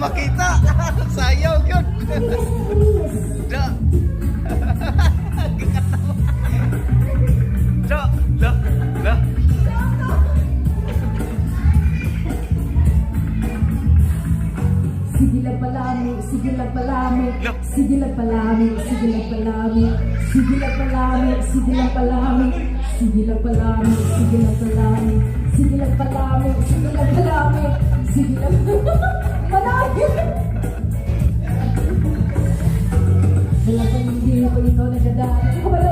makita. Sayaw yun. Da. Gikatawa. Da. Da. Da. Sige lang palami, sige lang palami, sige lang palami, sige lang palami, sige lang palami, sige lang palami, sige lang palami, sige lang palami, sige lang palami, sige lang palami, sige lang palami. Wala kang hindi ako ikaw nagadaan.